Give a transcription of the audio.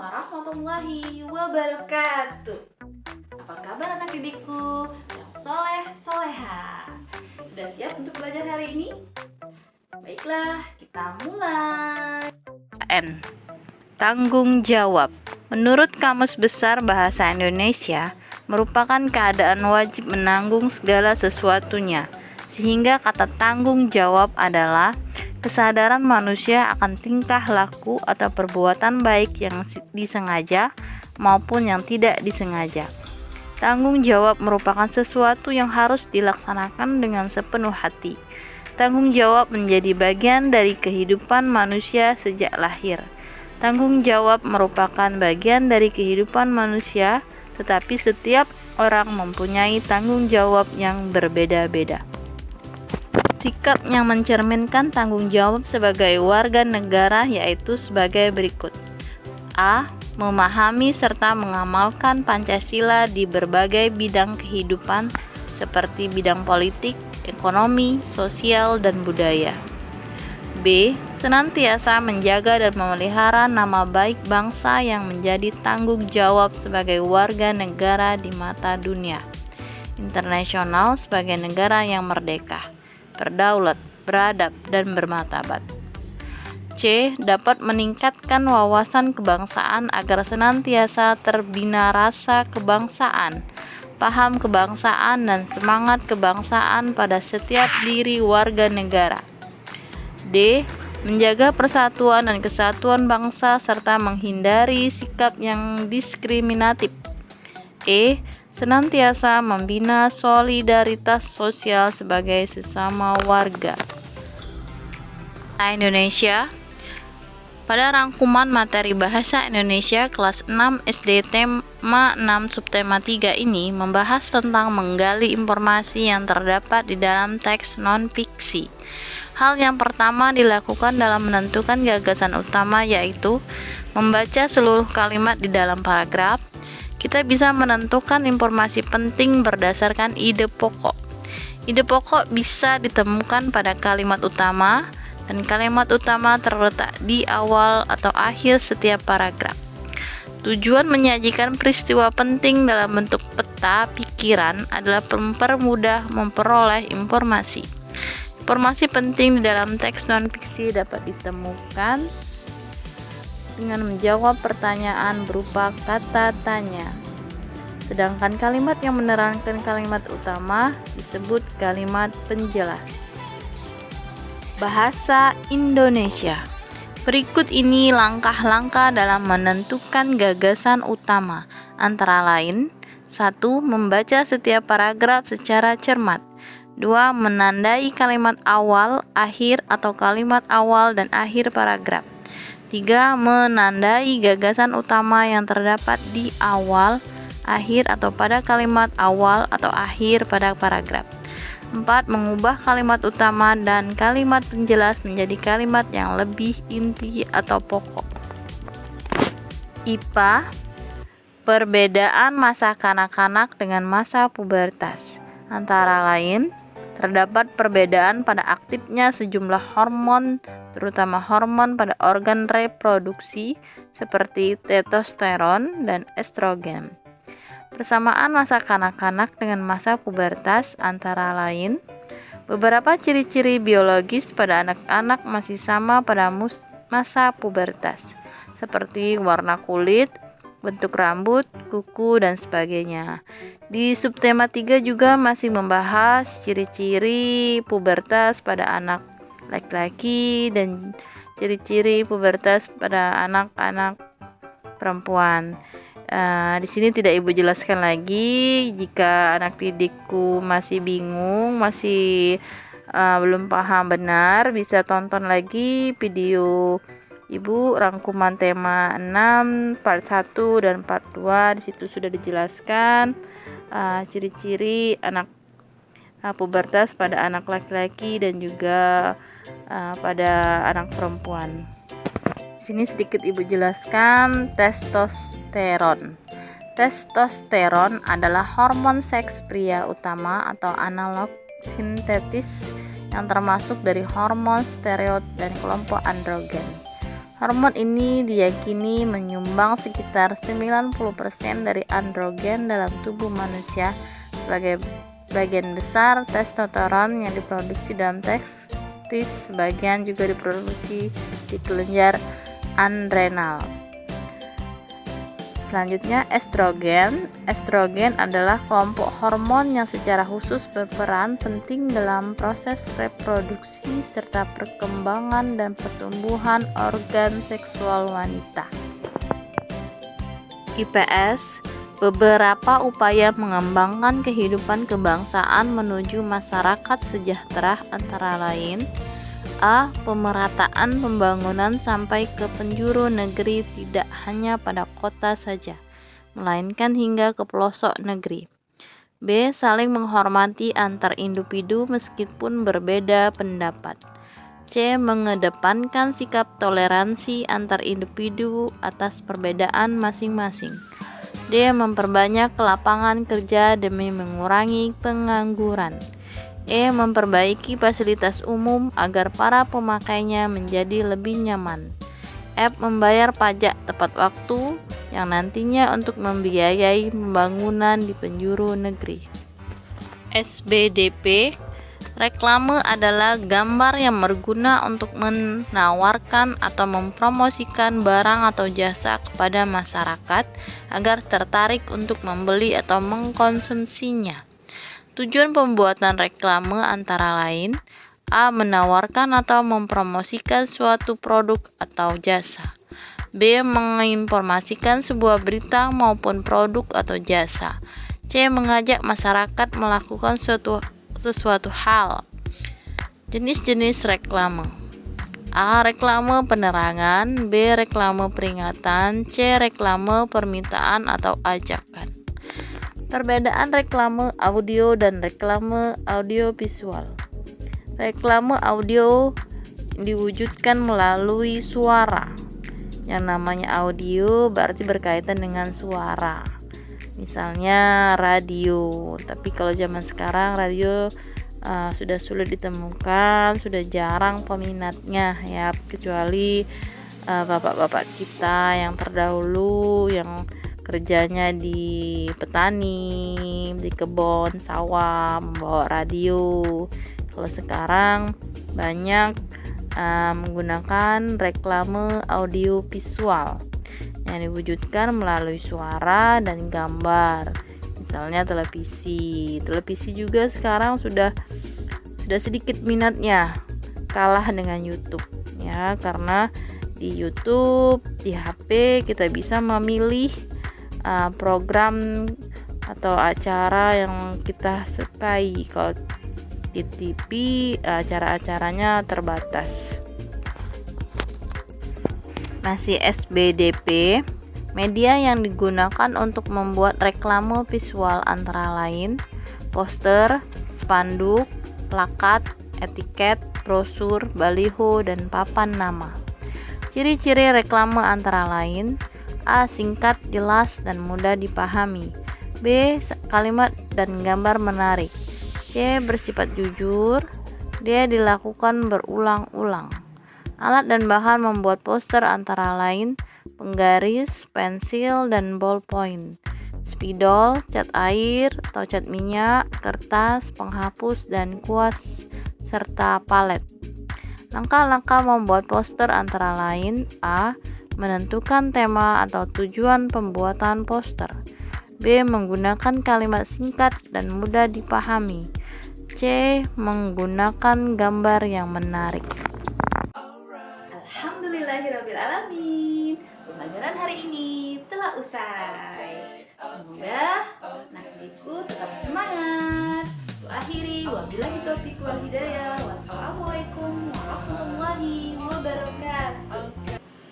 warahmatullahi wabarakatuh. Apa kabar anak didikku yang soleh soleha? Sudah siap untuk belajar hari ini? Baiklah, kita mulai. N. Tanggung jawab. Menurut Kamus Besar Bahasa Indonesia, merupakan keadaan wajib menanggung segala sesuatunya, sehingga kata tanggung jawab adalah kesadaran manusia akan tingkah laku atau perbuatan baik yang disengaja maupun yang tidak disengaja. Tanggung jawab merupakan sesuatu yang harus dilaksanakan dengan sepenuh hati. Tanggung jawab menjadi bagian dari kehidupan manusia sejak lahir. Tanggung jawab merupakan bagian dari kehidupan manusia, tetapi setiap orang mempunyai tanggung jawab yang berbeda-beda. Sikap yang mencerminkan tanggung jawab sebagai warga negara yaitu sebagai berikut. A. Memahami serta mengamalkan Pancasila di berbagai bidang kehidupan seperti bidang politik, ekonomi, sosial, dan budaya. B. Senantiasa menjaga dan memelihara nama baik bangsa yang menjadi tanggung jawab sebagai warga negara di mata dunia internasional sebagai negara yang merdeka, berdaulat, beradab, dan bermartabat. C. Dapat meningkatkan wawasan kebangsaan agar senantiasa terbina rasa kebangsaan, paham kebangsaan, dan semangat kebangsaan pada setiap diri warga negara. D. Menjaga persatuan dan kesatuan bangsa serta menghindari sikap yang diskriminatif. E. Senantiasa membina solidaritas sosial sebagai sesama warga. Indonesia. Pada rangkuman materi Bahasa Indonesia kelas 6 SD tema 6 subtema 3 ini membahas tentang menggali informasi yang terdapat di dalam teks non-fiksi. Hal yang pertama dilakukan dalam menentukan gagasan utama yaitu membaca seluruh kalimat di dalam paragraf. Kita bisa menentukan informasi penting berdasarkan ide pokok. Ide pokok bisa ditemukan pada kalimat utama, dan kalimat utama terletak di awal atau akhir setiap paragraf. Tujuan menyajikan peristiwa penting dalam bentuk peta pikiran adalah mempermudah memperoleh informasi. Informasi penting di dalam teks non-fiksi dapat ditemukan dengan menjawab pertanyaan berupa kata tanya. Sedangkan kalimat yang menerangkan kalimat utama disebut kalimat penjelas. Bahasa Indonesia. Berikut ini langkah-langkah dalam menentukan gagasan utama, antara lain: 1. Membaca setiap paragraf secara cermat. 2. Menandai kalimat awal, akhir, atau kalimat awal dan akhir paragraf. 3. Menandai gagasan utama yang terdapat di awal, akhir, atau pada kalimat awal atau akhir pada paragraf. 4. Mengubah kalimat utama dan kalimat penjelas menjadi kalimat yang lebih inti atau pokok. IPA. Perbedaan masa kanak-kanak dengan masa pubertas. Antara lain, terdapat perbedaan pada aktifnya sejumlah hormon, terutama hormon pada organ reproduksi seperti testosteron dan estrogen. Persamaan masa kanak-kanak dengan masa pubertas antara lain, beberapa ciri-ciri biologis pada anak-anak masih sama pada masa pubertas, seperti warna kulit, bentuk rambut, kuku, dan sebagainya. Di subtema 3 juga masih membahas ciri-ciri pubertas pada anak laki-laki dan ciri-ciri pubertas pada anak-anak perempuan. Di sini tidak Ibu jelaskan lagi. Jika anak didikku masih bingung, masih belum paham benar, bisa tonton lagi video Ibu rangkuman tema 6 part 1 dan part 2. Di situ sudah dijelaskan ciri-ciri anak pubertas pada anak laki-laki dan juga pada anak perempuan. Di sini sedikit Ibu jelaskan testosteron. Testosteron adalah hormon seks pria utama atau analog sintetis yang termasuk dari hormon steroid dan kelompok androgen. Hormon ini diyakini menyumbang sekitar 90% dari androgen dalam tubuh manusia. Sebagai bagian besar testosteron yang diproduksi dalam testis, sebagian juga diproduksi di kelenjar adrenal. Selanjutnya, estrogen. Estrogen adalah kelompok hormon yang secara khusus berperan penting dalam proses reproduksi serta perkembangan dan pertumbuhan organ seksual wanita. IPS. Beberapa upaya mengembangkan kehidupan kebangsaan menuju masyarakat sejahtera antara lain: A. Pemerataan pembangunan sampai ke penjuru negeri, tidak hanya pada kota saja, melainkan hingga ke pelosok negeri. B. Saling menghormati antar individu meskipun berbeda pendapat. C. Mengedepankan sikap toleransi antar individu atas perbedaan masing-masing. D. Memperbanyak lapangan kerja demi mengurangi pengangguran. E. Memperbaiki fasilitas umum agar para pemakainya menjadi lebih nyaman. F. Membayar pajak tepat waktu yang nantinya untuk membiayai pembangunan di penjuru negeri. SBDP. Reklame adalah gambar yang berguna untuk menawarkan atau mempromosikan barang atau jasa kepada masyarakat agar tertarik untuk membeli atau mengkonsumsinya. Tujuan pembuatan reklame antara lain: A. Menawarkan atau mempromosikan suatu produk atau jasa. B. Menginformasikan sebuah berita maupun produk atau jasa. C. Mengajak masyarakat melakukan sesuatu hal. Jenis-jenis reklame: A. Reklame penerangan. B. Reklame peringatan. C. Reklame permintaan atau ajakan. Perbedaan reklame audio dan reklame audiovisual. Reklame audio diwujudkan melalui suara. Yang namanya audio berarti berkaitan dengan suara. Misalnya radio, tapi kalau zaman sekarang radio sudah sulit ditemukan, sudah jarang peminatnya ya, kecuali bapak-bapak kita yang terdahulu yang kerjanya di petani, di kebun sawah, membawa radio. Kalau sekarang banyak menggunakan reklame audiovisual yang diwujudkan melalui suara dan gambar. Misalnya televisi juga sekarang sudah sedikit minatnya, kalah dengan YouTube ya, karena di YouTube, di HP kita bisa memilih program atau acara yang kita sukai. Kalau di TV acara-acaranya terbatas. Masih SBDP. Media yang digunakan untuk membuat reklame visual antara lain: poster, spanduk, plakat, etiket, brosur, baliho, dan papan nama. Ciri-ciri reklame antara lain: A. Singkat, jelas, dan mudah dipahami. B. Kalimat dan gambar menarik. C. Bersifat jujur. D. Dilakukan berulang-ulang. Alat dan bahan membuat poster antara lain: penggaris, pensil, dan ballpoint, spidol, cat air atau cat minyak, kertas, penghapus, dan kuas, serta palet. Langkah-langkah membuat poster antara lain: A. Menentukan tema atau tujuan pembuatan poster. B. Menggunakan kalimat singkat dan mudah dipahami. C. Menggunakan gambar yang menarik. Alhamdulillahirrabbilalamin. Pembelajaran hari ini telah usai. Semoga anak didikku tetap semangat.